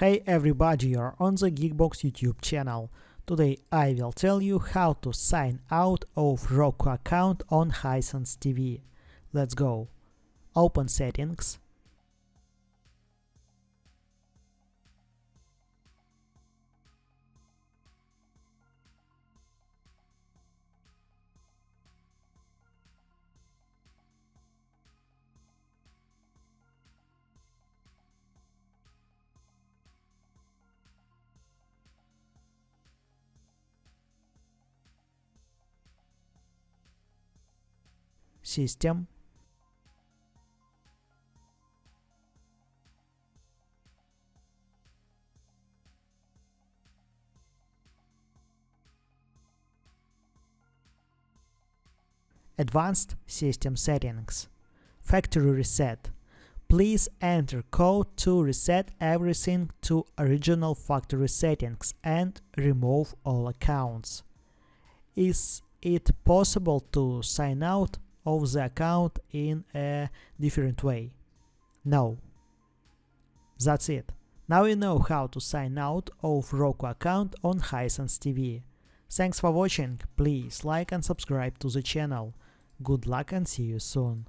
Hey everybody, you're on the GeekBox YouTube channel. Today I will tell you how to sign out of Roku account on Hisense TV. Let's go. Open settings. System. Advanced System Settings. Factory Reset. Please enter code to reset everything to original factory settings and remove all accounts. Is it possible to sign out of the account in a different way? No. That's it. Now you know how to sign out of Roku account on Hisense TV. Thanks for watching, please like and subscribe to the channel. Good luck and see you soon.